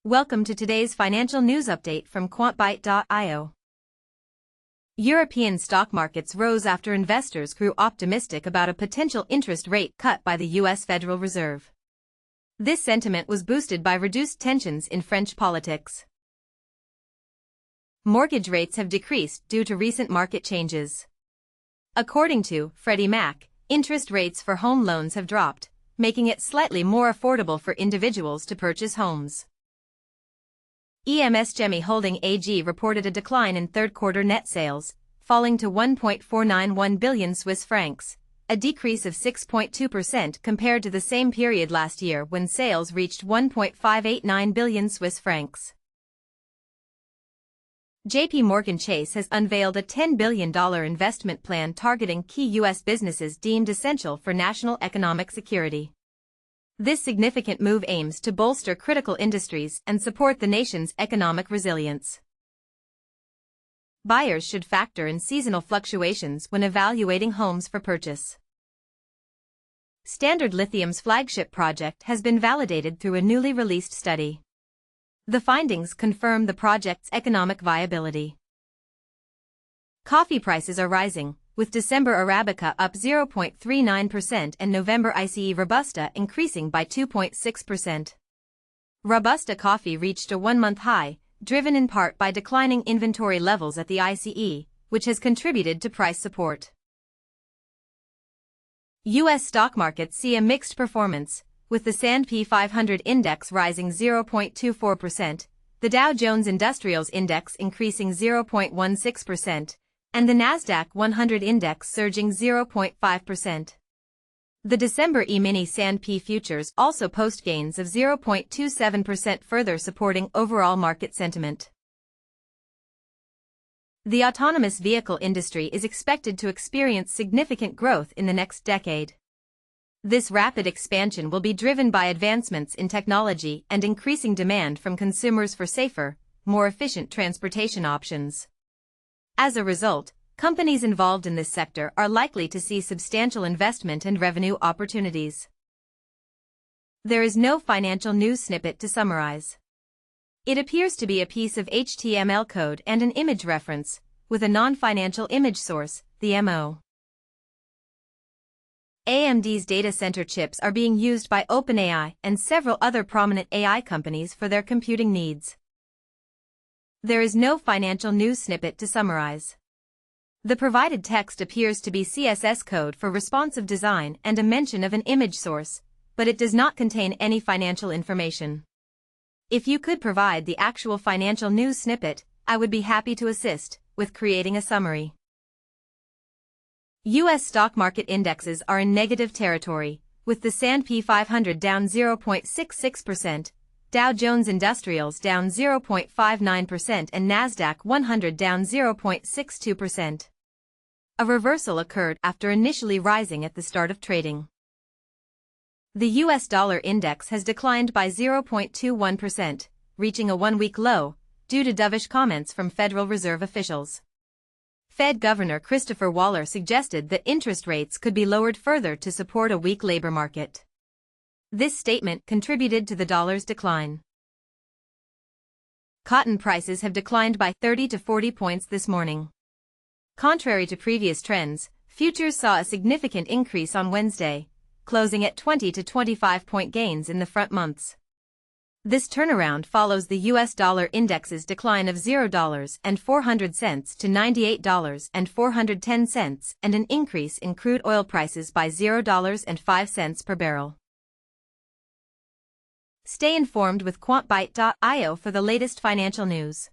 Welcome to today's financial news update from quantbyte.io. European stock markets rose after investors grew optimistic about a potential interest rate cut by the U.S. Federal Reserve. This sentiment was boosted by reduced tensions in French politics. Mortgage rates have decreased due to recent market changes. According to Freddie Mac, interest rates for home loans have dropped, making it slightly more affordable for individuals to purchase homes. EMS Gemi Holding AG reported a decline in third-quarter net sales, falling to 1.491 billion Swiss francs, a decrease of 6.2% compared to the same period last year when sales reached 1.589 billion Swiss francs. JP Morgan Chase has unveiled a $10 billion investment plan targeting key U.S. businesses deemed essential for national economic security. This significant move aims to bolster critical industries and support the nation's economic resilience. Buyers should factor in seasonal fluctuations when evaluating homes for purchase. Standard Lithium's flagship project has been validated through a newly released study. The findings confirm the project's economic viability. Coffee prices are rising, with December Arabica up 0.39% and November ICE Robusta increasing by 2.6%. Robusta coffee reached a one-month high, driven in part by declining inventory levels at the ICE, which has contributed to price support. U.S. stock markets see a mixed performance, with the S&P 500 index rising 0.24%, the Dow Jones Industrials Index increasing 0.16%, and the Nasdaq 100 index surging 0.5%. The December E-mini S&P futures also post gains of 0.27%, further supporting overall market sentiment. The autonomous vehicle industry is expected to experience significant growth in the next decade. This rapid expansion will be driven by advancements in technology and increasing demand from consumers for safer, more efficient transportation options. As a result, companies involved in this sector are likely to see substantial investment and revenue opportunities. There is no financial news snippet to summarize. It appears to be a piece of HTML code and an image reference, with a non-financial image source, the MO. AMD's data center chips are being used by OpenAI and several other prominent AI companies for their computing needs. There is no financial news snippet to summarize. The provided text appears to be CSS code for responsive design and a mention of an image source, but it does not contain any financial information. If you could provide the actual financial news snippet, I would be happy to assist with creating a summary. U.S. stock market indexes are in negative territory, with the S&P 500 down 0.66%, Dow Jones Industrials down 0.59% and Nasdaq 100 down 0.62%. A reversal occurred after initially rising at the start of trading. The U.S. dollar index has declined by 0.21%, reaching a one-week low, due to dovish comments from Federal Reserve officials. Fed Governor Christopher Waller suggested that interest rates could be lowered further to support a weak labor market. This statement contributed to the dollar's decline. Cotton prices have declined by 30 to 40 points this morning. Contrary to previous trends, futures saw a significant increase on Wednesday, closing at 20 to 25 point gains in the front months. This turnaround follows the U.S. dollar index's decline of $0.04 to $98.410 and an increase in crude oil prices by $0.05 per barrel. Stay informed with quantbyte.io for the latest financial news.